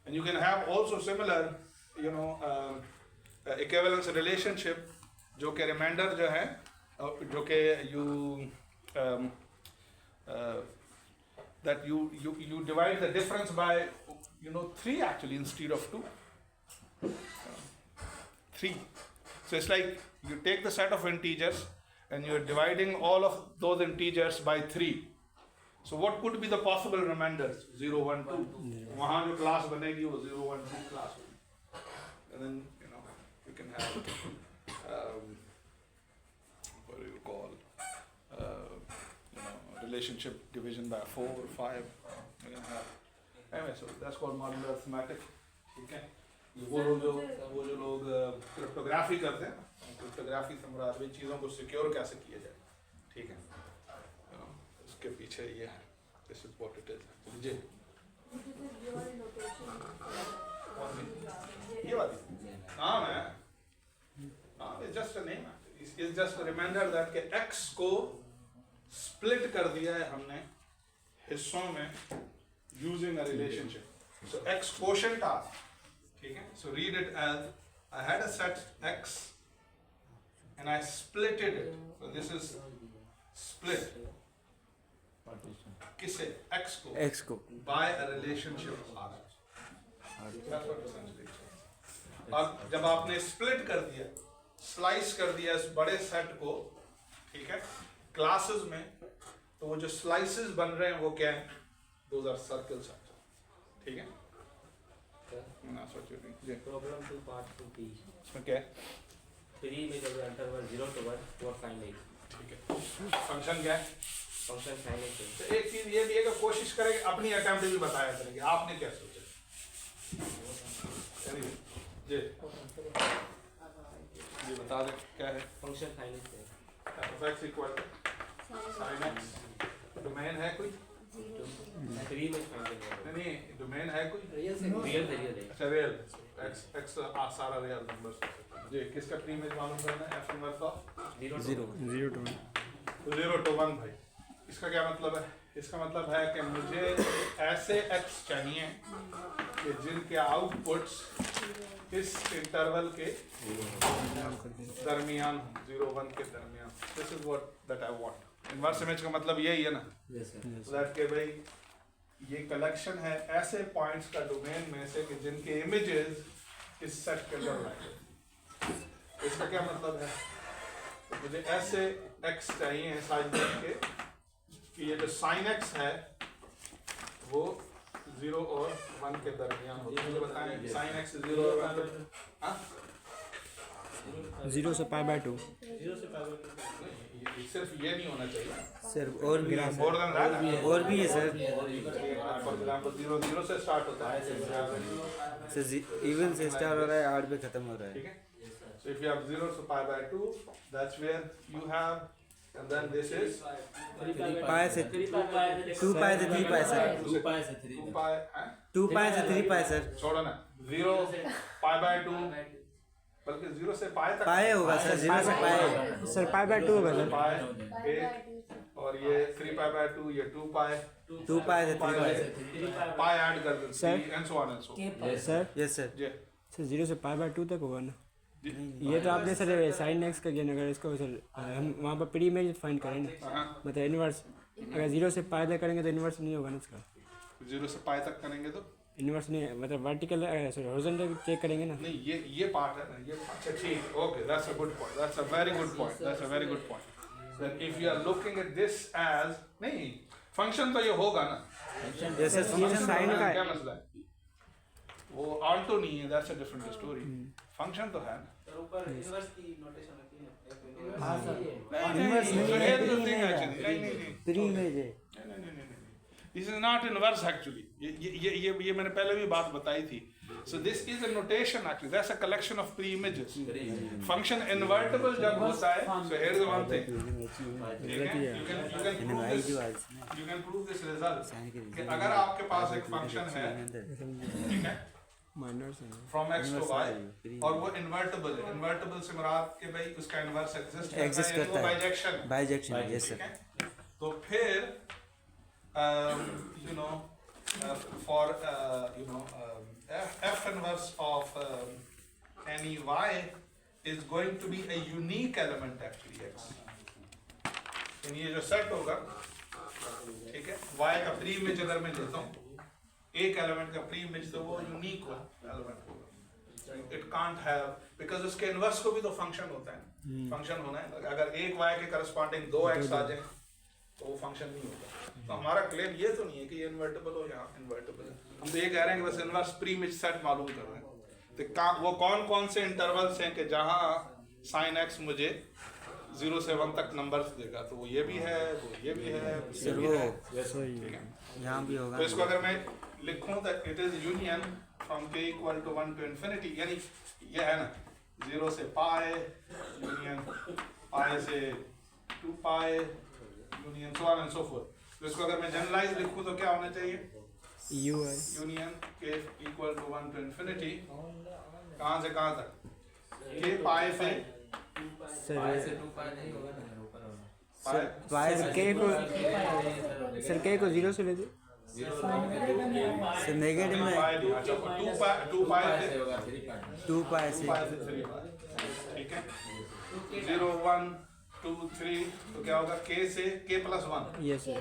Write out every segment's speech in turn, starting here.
And you can have also similar, equivalence relationship, जो कि remainder जो है, जो कि that you divide the difference by 3 actually instead of 2. 3. So it's like you take the set of integers and you're dividing all of those integers by 3. So what could be the possible remainders? 0, 1, 2. वहाँ जो class बनेगी वो 0, 1, 2 class होगी. And then you can have what do you call relationship division by 4 or 5. You can have anyway. So that's called modular arithmetic. ठीक है. वो जो लोग क्रिप्टोग्राफी करते हैं, क्रिप्टोग्राफी से मुराद भी चीज़ों को सिक्योर कैसे किया जाए, ठीक है, उसके पीछे ये है. This is what it is. जी ये वाली नाम है, it's just a name, it's just a reminder that के x को स्प्लिट कर दिया है हमने हिस्सों में using a relationship. So x quotient आ, ठीक है. So read it as I had a set x and I splitted it. So this is split. किसे? x को by a relationship r. That's what essentially it is. और जब आपने split कर दिया, स्लाइस कर दिया इस बड़े सेट को, ठीक है, क्लासेस में, तो वो जो स्लाइसेस बन रहे हैं वो क्या है? Those are circles, ठीक है. Problem 2 part 2b. इसमें क्या है? 3 में जब इंटरवल 0 to 1 4 sin x. ठीक है. फंक्शन क्या है? फंक्शन sin x है. तो एक चीज ये भी है कि कोशिश करें अपनी अटेम्प्ट भी बताया करेंगे आपने क्या सोचा. जी ये बता दे क्या है. फंक्शन sin x है. f(x) equal sin x. Domain है कोई? 3 में फाइंड करना. नहीं डोमेन है कोई? रियल है. अच्छा रियल. x सारा रियल नंबर्स. जी किसका प्री इमेज मालूम करना है? f इनवर्स ऑफ 0 to 1 भाई. इसका क्या मतलब है? इसका मतलब है कि मुझे ऐसे x चाहिए कि जिनके आउटपुट्स इस इंटरवल के दरमियान 0-1 के दरमियान. This is what that I want. Inverse image का मतलब यही है ना, दैट के भाई ये कलेक्शन है ऐसे पॉइंट्स का डोमेन में से कि जिनके इमेजेस इस सेट के अंदर लाए. इसका क्या मतलब है? तो मुझे ऐसे x चाहिए साइड के कि ये जो sin x है वो 0 और 1 के दरमियान हो. मुझे बताएं sin x 0 और 1 हाँ 0 से π/2. 0 से π/2 सिर्फ ये नहीं होना चाहिए सर और भी है, मोर देन दैट और भी है सर. फॉर एग्जांपल 0 से स्टार्ट होता है, सर इवन से स्टार्ट हो रहा है, 8 पे खत्म हो रहा ठीक है. है. So if you have 0 to π/2 that's where you have, and then this is π से 2 π से 3 π सर. 2 π से 3 π सर. छोड़ो ना 0 π/2 बल्कि 0 से π तक पाए होगा सर. 0 से π सर π/2 होगा सर. π और ये 3π/2 ये 2 π 2 π से 3 π π ऐड कर दो Sir. and so on and so on. Sir. Yes sir. जी सर 0 से π/2 तक होगा ना. ये तो आपने सर sin x का ज्ञान. अगर इसको सर हम वहाँ पर प्री इमेज फाइंड करें ना, मतलब इनवर्स अगर 0 से π तक करेंगे तो इनवर्स नहीं होगा ना इसका. 0 से π तक करेंगे तो इनवर्स नहीं, मतलब वर्टिकल सॉरी हॉरिजॉन्टल चेक करेंगे ना. नहीं ये पार्ट है ना, ये अच्छा ठीक. Okay that's a good point. That's a very good point. That's a very good point. That if you are looking at this as नहीं फंक्शन तो ये होगा ना. जैसे साइन का क्या मसला है? वो ऑल्टो नहीं है, that's a different story. Function तो है ना. ऊपर इनवर्स की नोटेशन होती है. हां सर. इनवर्स नहीं प्री इमेज है. नहीं this is not inverse actually. ये मैंने पहले भी बात बताई थी. So this is a notation actually. That's a collection of pre images. Function invertible जब होता है, सो here is one thing. You can prove this result कि अगर आपके पास एक फंक्शन है, ठीक है, minus from x to y और वो इन्वर्टिबल है. इन्वर्टिबल से मुराद कि भाई उसका इनवर्स एग्जिस्ट करता है, बाइजेक्शन. Yes sir. तो फिर for f inverse of any y is going to be a unique element actually x. यानी ये जो सेट होगा, ठीक है, y का प्री इमेज अगर मैं लेता हूँ, एक एलिमेंट का प्री इमेज तो वो यूनिक एलिमेंट होगा. It can't have, because उसके इनवर्स को भी तो फंक्शन होता है, फंक्शन होना है. अगर एक y के करस्पॉन्डिंग 2x आ जाए तो वो फंक्शन नहीं होगा. तो हमारा क्लेम ये तो नहीं है कि ये इन्वर्टिबल हो या इन्वर्टिबल है. हम तो ये कह रहे हैं कि बस इनवर्स प्री इमेज सेट मालूम कर रहे हैं. तो वो कौन कौन से इंटरवल्स हैं कि जहाँ साइन x मुझे 0 से 1 तक नंबर्स देगा. तो वो ये भी है, वो ये भी है, ये भी है, ठीक है. यहाँ भी होगा. तो इसको अगर मैं लिखूं that it is union from k equal to 1 to infinity, यानी ये है ना 0 से pi union pi से 2 pi union so on and so forth. तो इसको अगर मैं जनरलाइज लिखूं तो क्या होना चाहिए? union k equal to 1 to infinity, कहाँ से कहाँ तक? k pi से सर के को 0 से ले दे. सर नेगेटिव में 2 pi से 2 पाई से, ठीक है. 0 1 2 3 तो क्या होगा? k से k plus 1. Yes sir.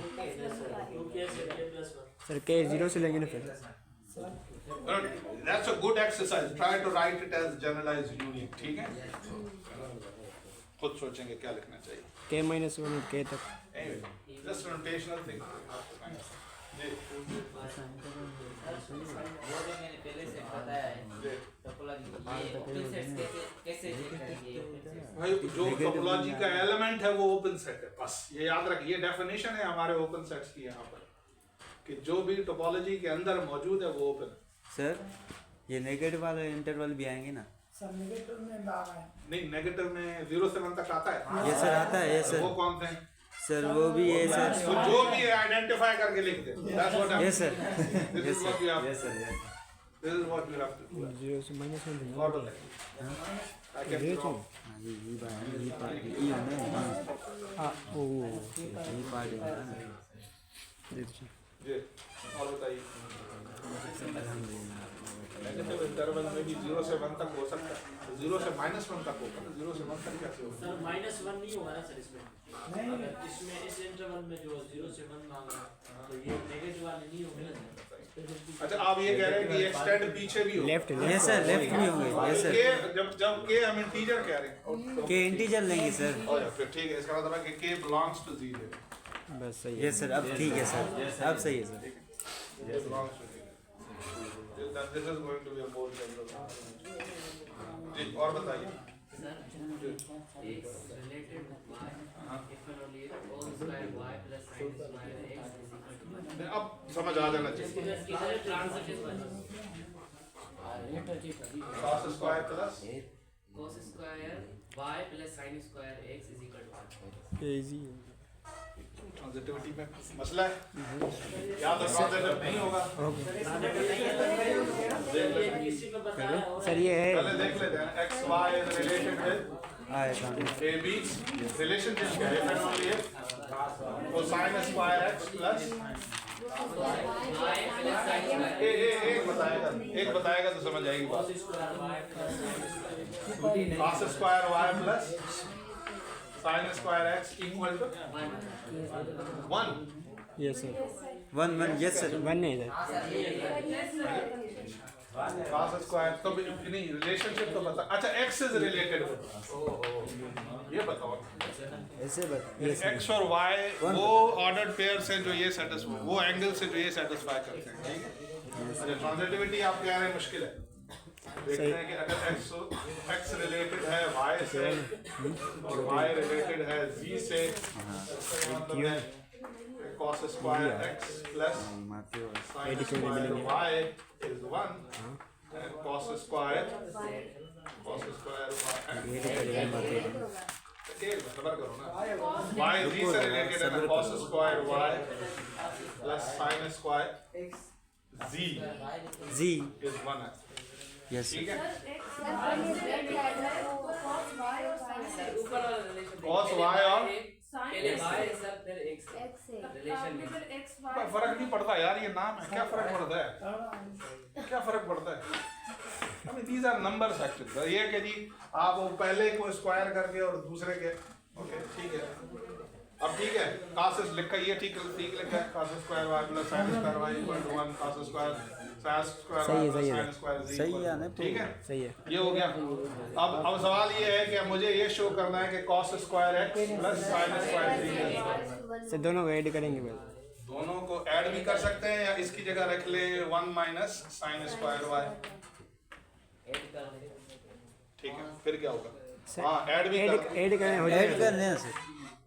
Sir के 0 से लेंगे ना फिर. That's a good exercise. Try to write it as generalized union. ठीक है. खुद सोचेंगे क्या लिखना चाहिए. k -1 और k तक. Anyway, just a notational thing. जी. वो जो मैंने पहले से बताया है टोपोलॉजी, ये ओपन सेट्स कैसे चेक करेंगे? भाई जो टोपोलॉजी का एलिमेंट है वो ओपन सेट है. बस ये याद रखिए, ये डेफिनेशन है हमारे ओपन सेट्स की यहाँ पर कि जो भी टोपोलॉजी के अंदर मौजूद है वो ओपन है. सर ये नेगेटिव वाले इंटरवल भी आएंगे ना? नहीं, नेगेटिव में 0 से 1 तक आता है. ये सर आता है. ये सर वो कौन से हैं? सर वो भी है सर. तो जो भी आइडेंटिफाई करके लिख दे. That's what yes sir. this is what you have. Yes sir. This is what you have to do. 0 से -1 और बताइए. I can draw. ये पार्ट ये है ना. ओ ये पार्ट है ना. जी और बताइए. नेगेटिव इंटरवल में भी 0 से 1 तक हो सकता है. 0 से -1 तक होगा. 0 से 1 तक कैसे होगा? सर -1 नहीं होगा ना सर इसमें. अगर इसमें इस इंटरवल में जो 0 से 1 मांगा तो ये नेगेटिव वाले नहीं होंगे ना. अच्छा, आप ये कह रहे हैं कि एक्सटेंड पीछे भी हो. लेफ्ट. यस सर लेफ्ट भी होंगे. Yes sir. जब के हम इंटीजर कह रहे हैं के इंटीजर लेंगे सर. फिर ठीक है. इसका मतलब है कि के बिलोंग्स टू 0. बस सही है. Yes sir. अब ठीक है सर. अब सही है sir. It belongs to 0. This is going to be a more general. जी और बताइए. Sir x related y equal only whole square y plus sin square x is equal to 1. अब समझ आ जाना चाहिए. किधर transition cos square plus cos square y plus sin square x is equal to 1. Easy. Transitivity में मसला है. या तो ट्रांजिटिव नहीं होगा. सर ये है पहले देख लेते हैं. x y is related with आएगा. a b. रिलेशनशिप क्या है? if and only if cosine square x plus एक बताएगा तो समझ आएगी बात. cos square y plus sin square x equal to 1. Yes sir. 1 yes sir. 1 नहीं सर. cos स्क्वायर तो नहीं, रिलेशनशिप तो बता. अच्छा, x इज रिलेटेड विद, ये बताओ. ऐसे बता. x और y वो ऑर्डर्ड पेयर्स हैं जो ये सेटिस्फाई, वो एंगल से जो ये सेटिस्फाई करते हैं. ठीक है. अच्छा, ट्रांजिटिविटी आप कह रहे हैं मुश्किल है. देखते हैं कि अगर x रिलेटेड है y से और y रिलेटेड है z से, cos square x plus sin square y is 1 and cos square करो ना. y z से रिलेटेड है ना. cos square y plus sin square z जी. is 1 है. यस ठीक है. ऊपर वाला रिलेशन cos y और पहले y है सर फिर x है x है रिलेशन में कोई फर्क नहीं पड़ता यार, ये नाम है, क्या फर्क पड़ता है, क्या फर्क पड़ता है। I mean these are numbers actually। ये कि जी आप वो पहले को स्क्वायर करके और दूसरे के, ओके ठीक है। अब ठीक है, cos लिखा, ये ठीक लिखा है, cos square y plus sin square y equal to 1 cos square sin square y plus sin square z सही है ना, ठीक है, सही है। ये हो गया। अब सवाल ये है कि मुझे ये शो करना है कि cos square x plus sin square z, sir दोनों को ऐड करेंगे बस। दोनों को ऐड भी कर सकते हैं या इसकी जगह रख ले 1 minus sin square y, add कर ले ठीक है। फिर क्या होगा, सर हाँ ऐड भी कर, ऐड करने हो ऐड जाएगा करने से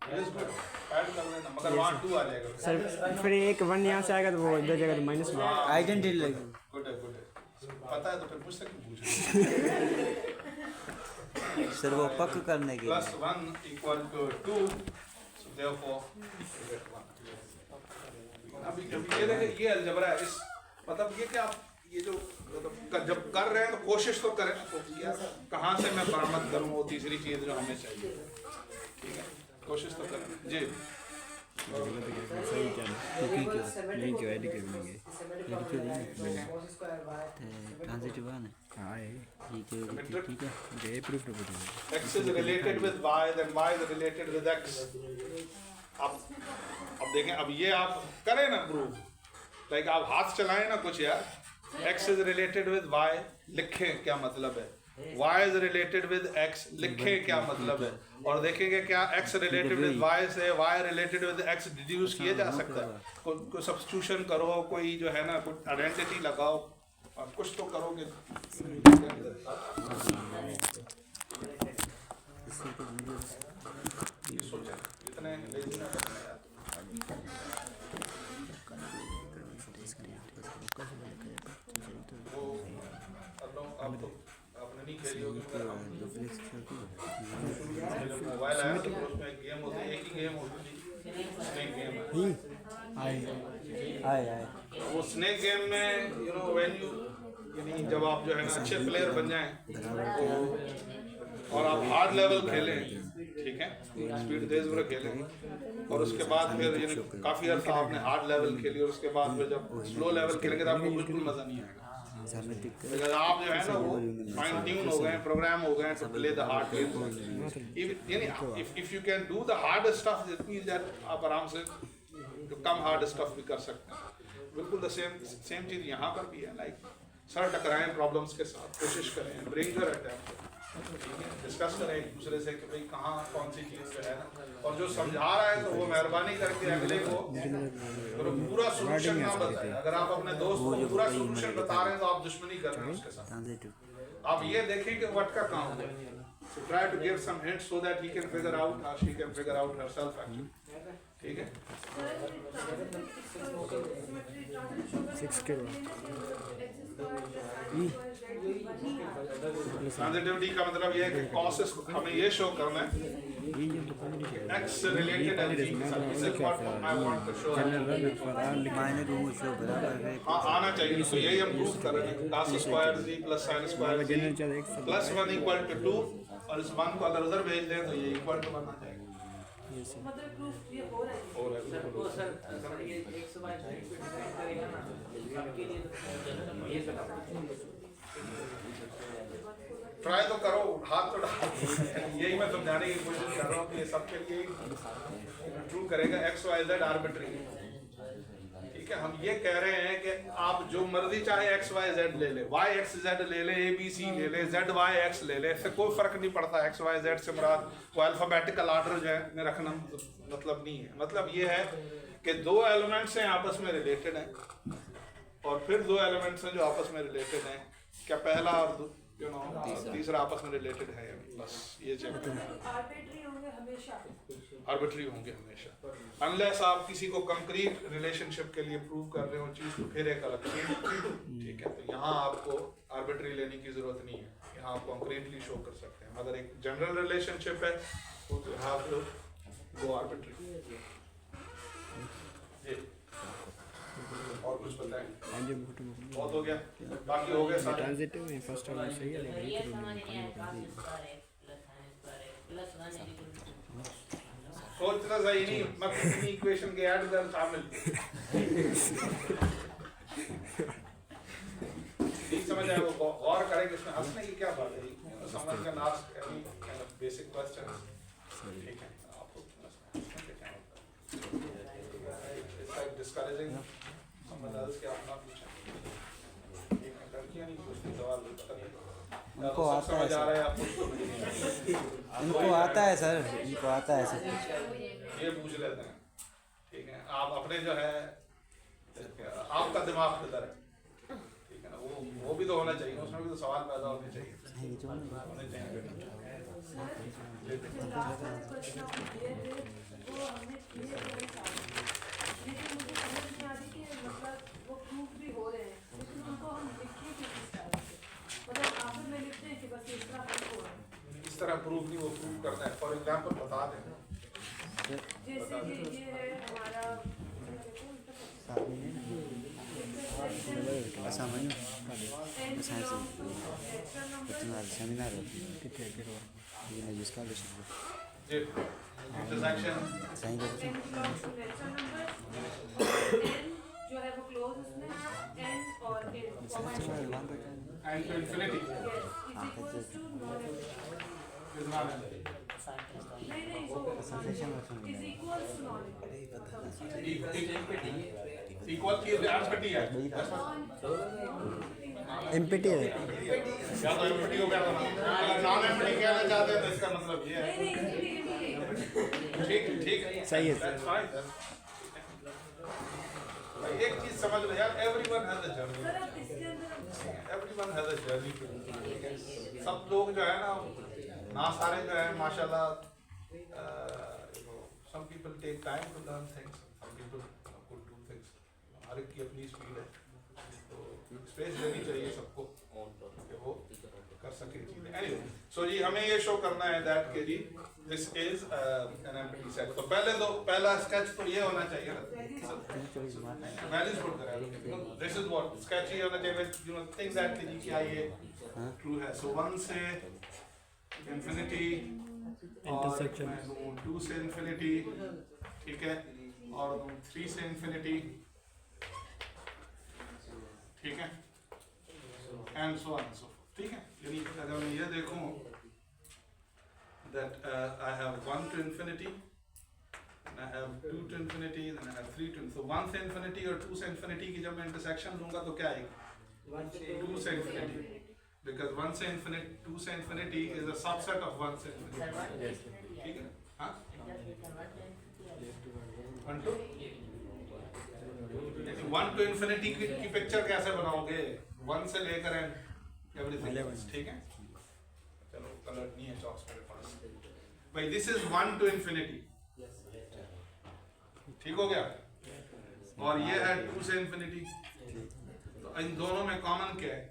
Yes, good। ऐड कर लेना, मगर वहाँ 2 आ जाएगा। सर। फिर एक 1 यहाँ से आएगा तो वो इधर जगह तो माइनस में। आइडेंटिटी लगी। गुड है। पता है तो फिर मुझसे क्यों पूछ रहे हो? सर वो पक करने के plus 1 equal to 2, so therefore you get 1। अभी ये देखें, ये अलजबरा है, इस मतलब ये कि आप ये जो मतलब जब कर रहे हैं तो कोशिश तो करें तो यार कहाँ से मैं बरामद करूँ वो तीसरी चीज़ जो हमें चाहिए, ठीक है, कोशिश तो करें जी। सही क्या नहीं क्यों ऐड कर लेंगे ट्रांजिटिव है ना। हाँ है ठीक है ये प्रूफ रखो। X is related with y, then y is related with x। अब देखें, अब ये आप करें ना प्रूफ, लाइक आप हाथ चलाएं ना कुछ यार, x is related with y लिखें क्या मतलब है, y is related with x लिखें क्या मतलब है, और देखेंगे क्या x related with y से y related with x deduce किया जा सकता है। कोई सब्स्टिट्यूशन करो, कोई जो है ना कुछ आइडेंटिटी लगाओ, और कुछ तो करोगे। ये सोचा इतने लेजी ना करना यार। वो अब तो आपने नहीं खेली होगी, मोबाइल आया तो उसमें गेम होती है, एक ही गेम होती थी, स्नेक गेम है। आए वो स्नेक गेम में यू नो व्हेन यू यानी जब आप जो है ना अच्छे प्लेयर बन जाएं तो और आप हार्ड लेवल खेलें, ठीक है, स्पीड तेज पर खेलें, और उसके बाद फिर यानी काफ़ी अर्सा आपने हार्ड लेवल खेली और उसके बाद फिर जब स्लो लेवल खेलेंगे तो आपको बिल्कुल मज़ा नहीं आएगा। अगर आप जो है ना वो फाइन ट्यून हो गए, प्रोग्राम हो गए to play the hard game, यानी if you can do the hard stuff it means that आप आराम से कम हार्ड स्टफ भी कर सकते हैं। बिल्कुल द सेम चीज़ यहाँ पर भी है, लाइक सर टकराएं प्रॉब्लम्स के साथ, कोशिश करें, ब्रिंग देयर अटेम्प्ट, डिस्कस करें एक दूसरे से कि भाई कहाँ कौन सी चीज़ जो है ना, और जो समझा रहा है तो वो मेहरबानी करके अगले को पूरा सोल्यूशन ना बताए। अगर आप अपने दोस्त को पूरा सोल्यूशन बता रहे हैं तो आप दुश्मनी कर रहे हैं उसके साथ। आप ये देखें कि व्हाट का काम है, so try to give some hints so that he can figure out or she can figure out herself actually, ठीक है। 6 के ट्रांजिटिविटी का मतलब ये है कि causes हमें ये शो करना है x related and g के साथ, this is what I want to show। मायने को वो शो बराबर है। हाँ आना चाहिए, तो यही हम प्रूव कर रहे हैं, cos square z plus sin square z plus 1 equal to 2, और इस मान को अगर उधर भेज दें तो ये इक्वल टू बनना चाहिए। मतलब प्रूफ ये हो रहा है। हो रहा है सर वो सर ये 100 बाय 100 पे डिपेंड करेगा ना, सबके लिए तो ये सब ट्राई तो करो, हाथ तो डालो, यही मैं समझाने की कोशिश कर रहा हूँ कि ये सबके लिए ट्रू करेगा। एक्स वाई जेड आर्बिट्री, ठीक है, हम ये कह रहे हैं कि आप जो मर्जी चाहे एक्स वाई जेड ले ले, वाई एक्स जेड ले ले, ए बी सी ले ले, जेड वाई एक्स ले ले, इससे कोई फर्क नहीं पड़ता। एक्स वाई जेड से मुराद वो अल्फाबेटिकल ऑर्डर जो है में रखना मतलब नहीं है। मतलब ये है कि दो एलिमेंट्स हैं आपस में रिलेटेड हैं, और फिर दो एलिमेंट्स हैं जो आपस में रिलेटेड हैं, क्या पहला और यू नो तीसरा आपस में रिलेटेड है, बस ये चेक करना है। आर्बिट्री होंगे हमेशा, आर्बिट्री होंगे हमेशा, अनलेस आप किसी को कंक्रीट रिलेशनशिप के लिए प्रूव कर रहे हो चीज, तो फिर एक अलग चीज, ठीक है। तो यहाँ आपको आर्बिट्री लेने की जरूरत नहीं है, यहाँ आप कंक्रीटली शो कर सकते हैं। अगर एक जनरल रिलेशनशिप है तो हैव टू गो आर्बिट्री। और कुछ बताएं? बहुत हो गया, बाकी हो गया सारे। ट्रांजिटिव में फर्स्ट वाला सही है, लेकिन ये समझ नहीं आया cos square x plus sin square x plus 1 equal to सोचना सही नहीं, मतलब इतनी इक्वेशन के ऐड कर शामिल ठीक समझ आए, वो गौर करें कि इसमें हंसने की क्या बात है। समझ का नाश any kind of basic question, ठीक है, आपको हंसने के क्या होता है, it's like discouraging someone else के अपना पूछा, ठीक है, लड़कियां नहीं पूछती सवाल, पता नहीं उनको आता है समझ आ रहा है आपको, इनको आता है सर, इनको आता है सर, ये पूछ लेते हैं, ठीक है। आप अपने जो है आपका दिमाग किधर है, ठीक है ना, वो भी तो होना चाहिए, उसमें भी तो सवाल पैदा होने चाहिए, होने चाहिए। लास्ट वाले क्वेश्चन आपने दिए थे वो हमने किए थे सारे, लेकिन मुझे समझ नहीं आ रही कि मतलब वो प्रूफ भी हो रहे हैं, लेकिन उनको हम लिखें किस तरह से, मतलब आखिर में लिखते हैं कि बस इस तरह प्रूफ हो रहा है। इस तरह प्रूफ नहीं, वो प्रूफ करना है। फॉर एग्जांपल बता दें, जैसे कि ये है हमारा सेमिनार जी इंटरसेक्शन सही n belongs to natural numbers, n जो है वो क्लोज उसमें n और n comma n and to infinity yes is equals to is not नहीं वो is equals to non equal की एम्पटी है, एम्पिटी है, या तो एम्पटी हो गया, अगर नॉन एम्पटी कहना चाहते हैं तो इसका मतलब ये है, नहीं ठीक ठीक है, सही है। That's fine, then. भाई एक चीज समझ लो यार, everyone has a journey, sir अब इसके अंदर एवरीवन हैज अ जर्नी, सब लोग जो है ना सारे जो है माशाल्लाह, some people take time to learn things, some people could do things, हर एक की अपनी स्पीड है, तो स्पेस देनी चाहिए सबको कि वो कर सके चीजें। एनीवे सो जी हमें ये शो करना है दैट के G this is an empty set. तो पहला स्केच तो ये होना चाहिए ना, वैल्यूज पुट करें, दिस इज व्हाट स्केच ये होना चाहिए, यू नो थिंक दैट के जी क्या ये ट्रू है। सो 1 से इंफिनिटी इंटरसेक्शन 2 से इंफिनिटी, ठीक है, और 3 से इंफिनिटी, ठीक है, एंड सो ऑन सो, ठीक है। यानी अगर मैं ये देखूं that I have 1 to infinity, and I have 2 to infinity, then I have 3 to infinity. So 1 से infinity और 2 से infinity की जब मैं intersection लूँगा तो क्या आएगी? 2 से infinity, because 1 से infinity, 2 से infinity is a subset of 1 से infinity. ठीक है? हाँ? 1 to 1 to infinity की पिक्चर कैसे बनाओगे? 1 से लेकर एंड एवरीथिंग, ठीक है? चलो कलर नहीं है चॉक्स मेरे पास भाई, दिस इज 1 टू इंफिनिटी, ठीक हो गया, और ये है 2 से इंफिनिटी, तो इन दोनों में कॉमन क्या है?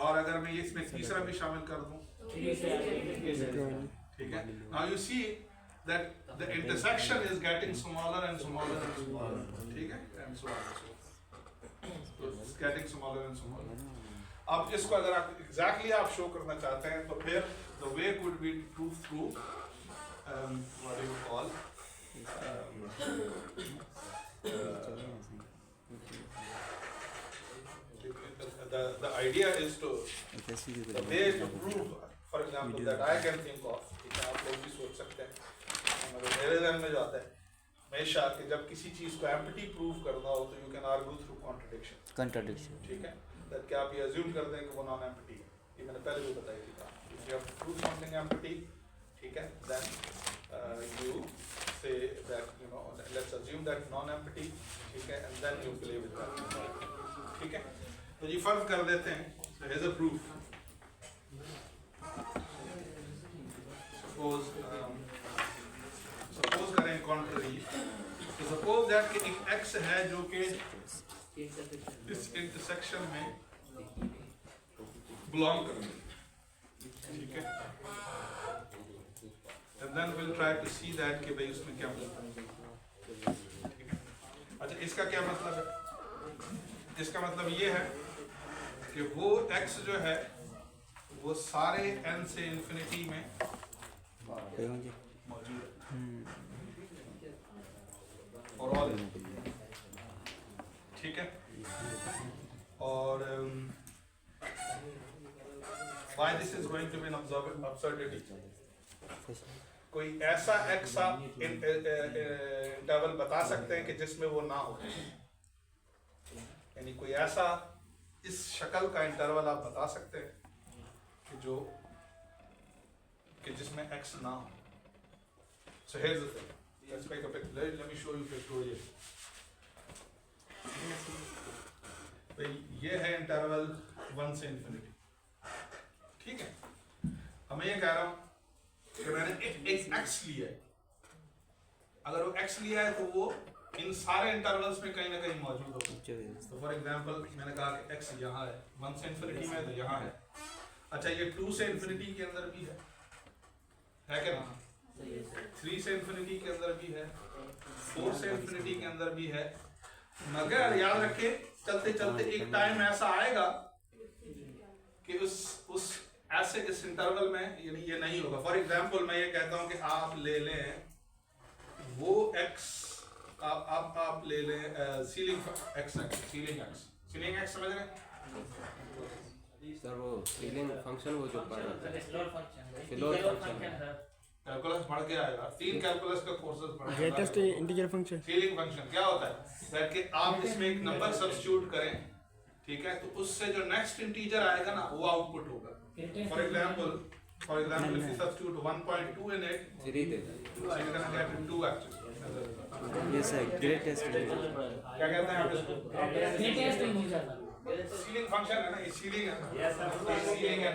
और अगर मैं इसमें तीसरा भी शामिल कर दूं, ठीक है, now you see that the intersection is getting smaller and smaller and smaller, ठीक है, and so on, so it's getting smaller and smaller. अब इसको अगर आप exactly आप शो करना चाहते हैं तो फिर the way could be to prove through what do you call the idea is to the way to prove, for example, that I can think of, आप लोग भी सोच सकते हैं, मेरे ध्यान में जो आता है हमेशा कि जब किसी चीज को एम्प्टी प्रूव करना हो तो you can argue through contradiction, ठीक है, दैट कि आप ये अज्यूम कर दें कि वो नॉन एम्प्टी है, ये मैंने पहले भी बताई थी, if you have to prove something empty, ठीक है, then you say that you know let's assume that non empty, ठीक है, and then you believe it, ठीक है। तो ये फर्ज कर देते हैं, so here is a proof, suppose करें कॉन्ट्ररी, तो सपोज दैट कि एक x है जो कि इस इंटरसेक्शन में बिलोंग करता है, ठीक है, and then will try to see that कि भाई उसमें क्या मतलब है, ठीक है। अच्छा इसका क्या मतलब है? इसका मतलब ये है कि वो x जो है वो सारे n से इंफिनिटी में मौजूद है और ऑल ठीक है। और why this is going to be an absurdity, कोई ऐसा x आप इंटरवल बता सकते हैं कि जिसमें वो ना हो, यानी कोई ऐसा इस शक्ल का इंटरवल आप बता सकते हैं कि जिसमें x ना हो। So here's the thing, let's make a picture. Let me show you pictorial. भाई ये है इंटरवल 1 से इन्फिनिटी, ठीक है। अब मैं ये कह रहा हूँ कि मैंने एक x लिया है, अगर वो x लिया है तो वो इन सारे इंटरवल्स में कहीं ना कहीं मौजूद होगा। तो फॉर एग्जांपल मैंने कहा कि x यहाँ है, 1 से इन्फिनिटी में तो यहाँ है। अच्छा ये 2 से इन्फिनिटी के अंदर भी है क्या नहीं? 3 से इन्फिनिटी के अंदर भी है, 4 से इन्फिनिटी के अंदर भी है। मगर याद रखे चलते चलते एक टाइम ऐसा आएगा कि उस ऐसे इस इंटरवल में यानी ये नहीं होगा। फॉर एग्जांपल मैं ये कहता हूँ कि आप ले लें वो x, आप ले लें सीलिंग x समझ रहे हैं सर? वो सीलिंग फंक्शन वो जो पढ़ रहा था स्लोर फंक्शन कैलकुलस पढ़ के आएगा, 3 कैलकुलस का कोर्सेज पढ़ा। Greatest integer function, ceiling function क्या होता है दैट कि आप इसमें एक नंबर सब्स्टिट्यूट करें, ठीक है, तो उससे जो नेक्स्ट इंटीजर आएगा ना वो आउटपुट होगा। For example if you substitute 1.2 in it, so you're gonna get 2 actually. Yes sir, greatest. क्या कहते हैं आप इसको? ग्रेटेस्ट इंटीजर सीलिंग फंक्शन है ना, ये सीलिंग है। यस सर, सीलिंग है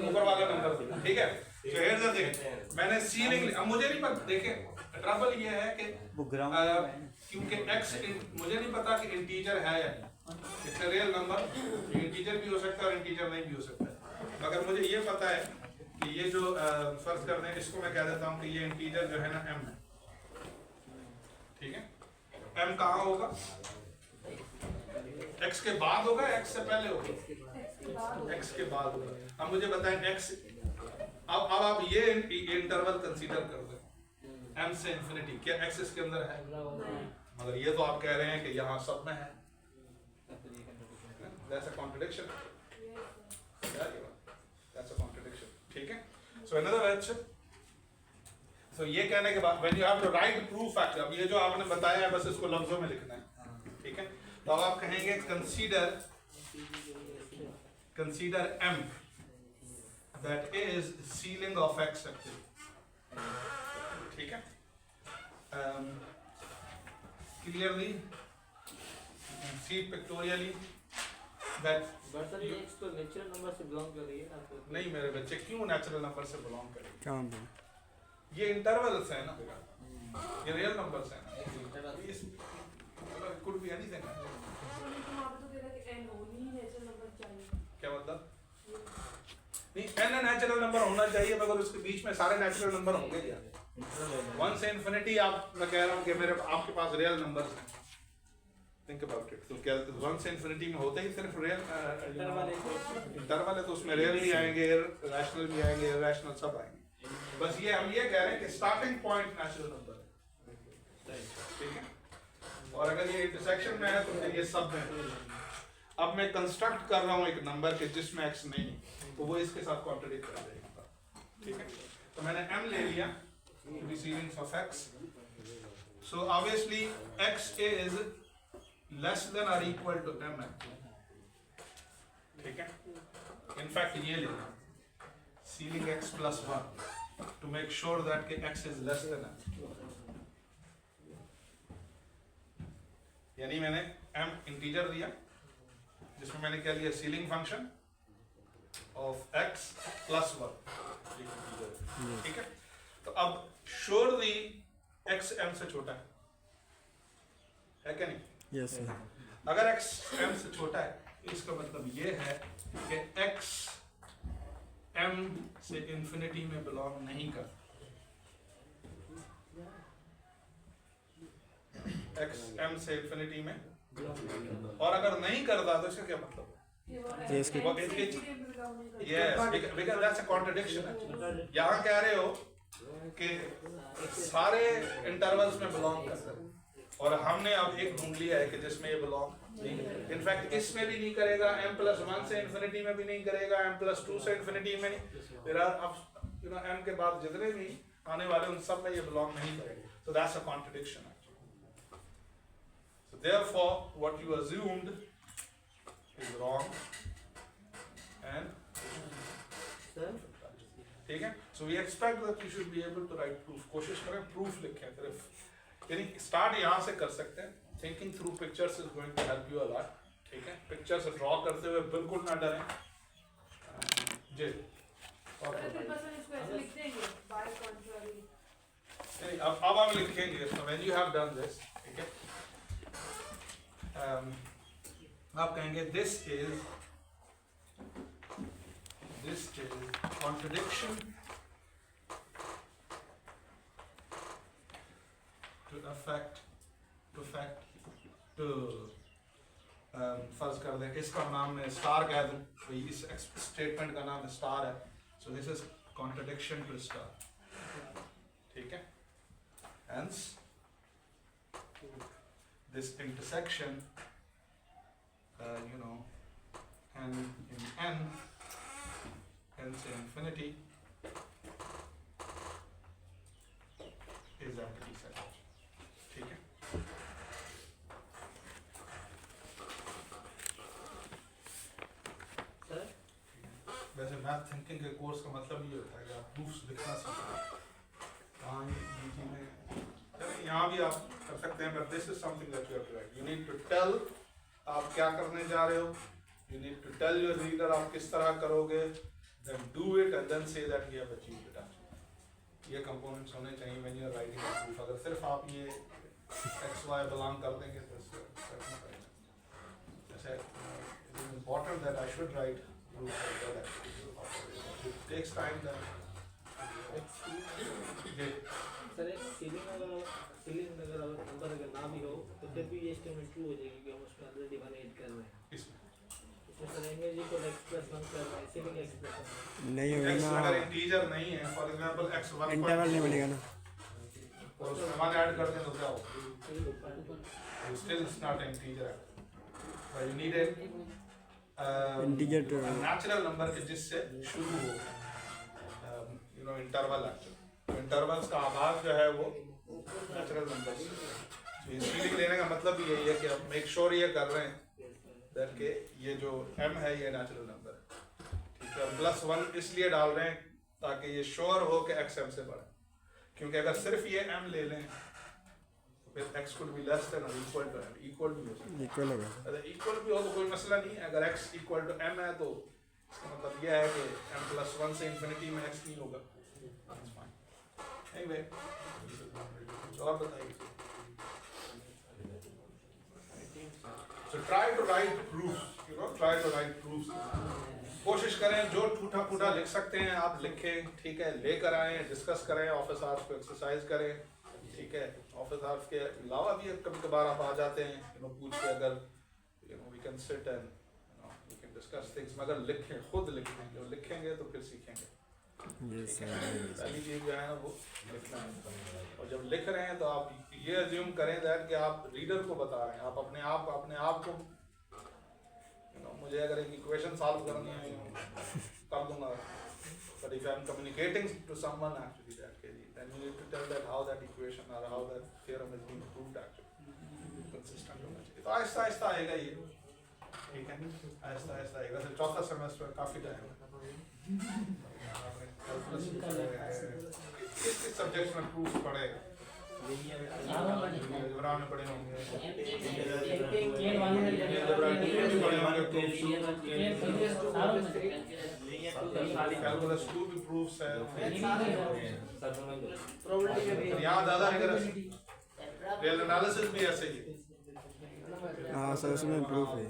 ऊपर वाला नंबर, ठीक है। तो हियर द थिंग, मैंने सीलिंग, अब मुझे नहीं पता, देखें ट्रबल ये है कि वो ग्राउंड क्योंकि x मुझे नहीं पता कि इंटीजर है या नहीं, it's a real number, integer भी हो सकता है और इंटीजर नहीं भी हो सकता है। मगर मुझे ये पता है कि ये जो फर्ज कर दें इसको मैं कह देता हूँ कि ये इंटीजर जो है ना m है, ठीक है। m कहाँ होगा? x के बाद होगा, x से पहले होगा? x के बाद होगा। अब मुझे बताएं x, अब आप ये इंटरवल कंसीडर कर दें m से इंफिनिटी, क्या x इसके अंदर है? मगर ये तो आप कह रहे हैं कि यहाँ सब में है, that's a contradiction, that's a contradiction, ठीक है। So another words, so ये कहने के बाद when you have to write proof factor, अब ये जो आपने बताया है बस इसको लफ्जों में लिखना है, ठीक है। तो अब आप कहेंगे consider m that is ceiling of x actually, ठीक है। Clearly see pictorially that sir ये x तो नेचुरल नंबर से बिलोंग कर रही है ना, तो नहीं मेरे बच्चे क्यों नेचुरल नंबर से बिलोंग करेंगे? क्या ये इंटरवल्स है ना, ये रियल नंबर्स है ना, इस कुड बी एनीथिंग। क्या मतलब? नहीं n नेचुरल नंबर होना चाहिए मगर उसके बीच में सारे नेचुरल नंबर होंगे क्या? 1 से इन्फिनिटी आप, मैं कह रहा हूँ कि मेरे आपके पास रियल नंबर्स हैं, थिंक अबाउट इट। तो क्या 1 से इन्फिनिटी में होते ही सिर्फ रियल इंटरवल है, तो उसमें रियल भी आएंगे, रैशनल भी आएंगे, इरैशनल सब आएंगे। बस ये हम ये कह रहे हैं कि स्टार्टिंग पॉइंट नेचुरल नंबर है, ठीक है। और अगर ये इंटरसेक्शन में है तो फिर ये सब में। अब मैं कंस्ट्रक्ट कर रहा हूँ एक नंबर के जिसमें x नहीं है, तो वो इसके साथ कॉन्ट्रडिक्ट कर देगा, ठीक है। तो मैंने m ले लिया, series of x, so obviously x is less than or equal to m, ठीक है। इनफैक्ट ये लेना ceiling x plus 1 to make sure that x is less than m, यानी मैंने m इंटीजर दिया जिसमें मैंने क्या लिया, ceiling function of x plus 1, ठीक है। तो अब श्योरली x m से छोटा है क्या नहीं? Yes sir. अगर x m से छोटा है इसका मतलब ये है कि x m से इंफिनिटी में बिलोंग नहीं करता, x m से इंफिनिटी में, और अगर नहीं करता तो इसका क्या मतलब है? ये वो ये इसके- NC के belong नहीं करते। Yes, because that's a contradiction actually. यहाँ कह रहे हो कि सारे इंटरवल्स में बिलोंग करते हैं और हमने अब एक ढूंढ लिया है कि जिसमें ये बिलोंग नहीं करेगा। इनफैक्ट इसमें भी नहीं करेगा, m+1 से इन्फिनिटी में भी नहीं करेगा, m+2 से इन्फिनिटी में नहीं। There are अब m के बाद जितने भी आने वाले उन सब में ये बिलोंग नहीं करेगा। So that's a contradiction actually. So therefore what you assumed is wrong and ठीक है। So we expect that you should be able to write proof. कोशिश करें proof लिखें सिर्फ, यानी start यहाँ से कर सकते हैं। Thinking through pictures is going to help you a lot. ठीक है, pictures draw करते हुए बिल्कुल ना डरें। जी अरे फिर बस हम इसको ऐसे लिख देंगे by contrary। नहीं, अब हम लिखेंगे इसमें when you have done this, ठीक है, आप कहेंगे this is contradiction to फर्ज कर दें इसका नाम मैं स्टार कह दूं, तो इस स्टेटमेंट का नाम स्टार है, so this is contradiction to star, ठीक है। Hence this intersection and in n hence infinity is empty set, ठीक है। सर वैसे मैथ थिंकिंग के कोर्स का मतलब ये होता है कि आप प्रूफ्स लिखना सीखें। हाँ ये चीज़ें यहाँ भी आप कर सकते हैं, but this is something that you have to write. You need to tell आप क्या करने जा रहे हो, you need to tell your reader आप किस तरह करोगे, then do it and then say that you have achieved it. ये कंपोनेंट्स होने चाहिए when you are writing a proof. अगर सिर्फ आप ये एक्स वाई बिलोंग कर देंगे तो जैसे it is important that I should write proof like that actually. It takes time then. Sir एक सीलिंग अगर नंबर अगर ना भी हो तो फिर भी ये स्टेटमेंट ट्रू हो जाएगी कि हम उसमें ऑलरेडी 1 ऐड कर रहे हैं। इसमें सर एंगल इक्वल x+1 कर रहे हैं, सीलिंग एक्सप्रेशन नहीं होगा x ना, अगर इंटीजर नहीं है, फॉर एग्जांपल x1 इंटरवल नहीं बनेगा ना। और उसमें 1 ऐड कर दें तो क्या होगा? Still it's not an integer. But you need a integer to natural number के जिससे शुरू हो इंटरवल एक्चुअली। इंटरवल्स का आभास जो है वो नेचुरल नंबर से। तो ये सीलिंग लेने का मतलब भी यही है कि आप मेक श्योर ये कर रहे हैं दैट के ये जो m है ये नेचुरल नंबर है, ठीक है। और +1 इसलिए डाल रहे हैं ताकि ये श्योर हो कि x m से बड़ा, क्योंकि अगर सिर्फ ये m ले लें फिर x could be less than or equal to m, equal भी हो सकता है। इक्वल होगा। अगर इक्वल भी हो तो कोई मसला नहीं है। अगर x इक्वल टू m है तो इसका मतलब यह है कि m+1 से इन्फिनिटी में x नहीं होगा। Anyway, और बताइए। So try to write proofs, try to write proofs. कोशिश करें जो टूटा फूटा लिख सकते हैं आप लिखें, ठीक है, लेकर आएं, डिस्कस करें, ऑफिस आवर्स को एक्सरसाइज करें, ठीक है। ऑफिस आवर्स के अलावा भी कभी कभार आप आ जाते हैं, पूछ के अगर we can sit and we can discuss things, मगर लिखें, खुद लिखें, जो लिखेंगे तो फिर सीखेंगे। पहली चीज जो है ना वो लिखना है, और जब लिख रहे हैं तो आप ये अज्यूम करें दैट कि आप रीडर को बता रहे हैं, आप अपने आप को मुझे अगर एक इक्वेशन सॉल्व करनी है कर दूंगा, but if I am communicating to someone actually that then you need to tell that how that equation or how that theorem is being proved actually consistent होना चाहिए। तो आहिस्ता आहिस्ता आएगा ये, ठीक है, आहिस्ता आहिस्ता आएगा। तो चौथा सेमेस्टर काफी टाइम किस सब्जेक्ट में प्रूफ पढ़ेगा? अलजेब्रा में पढ़े होंगे, कैलकुलस 2 भी प्रूफ्स है। यहाँ ज़्यादा रियल एनालिसिस भी ऐसे ही। हाँ सर उसमें प्रूफ है।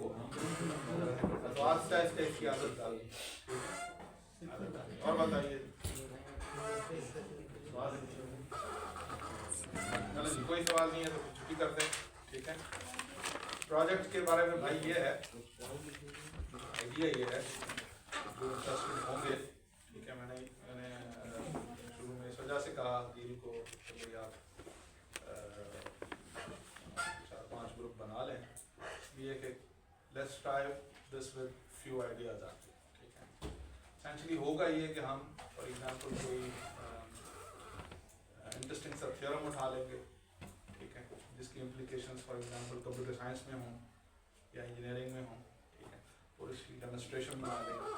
तो आस्ता आस्ता इसकी आदत डाल। और बताइए, कोई सवाल नहीं है तो छुट्टी करते हैं, ठीक है। प्रोजेक्ट के बारे में भाई ये है, आइडिया ये है, जो इंटरेस्टेड होंगे, ठीक है, मैंने शुरू में इस वजह से कहा दिल को कि आप 4-5 ग्रुप बना लें, ये कि let's try this with few ideas आते हैं, ठीक है। एसेंशली होगा ये कि हम फॉर एग्जांपल कोई इंटरेस्टिंग सा थ्योरम उठा लेंगे, ठीक है, जिसकी implications for example computer science में हों या इंजीनियरिंग में हों, ठीक है, और इसकी डेमोन्स्ट्रेशन बना लेंगे,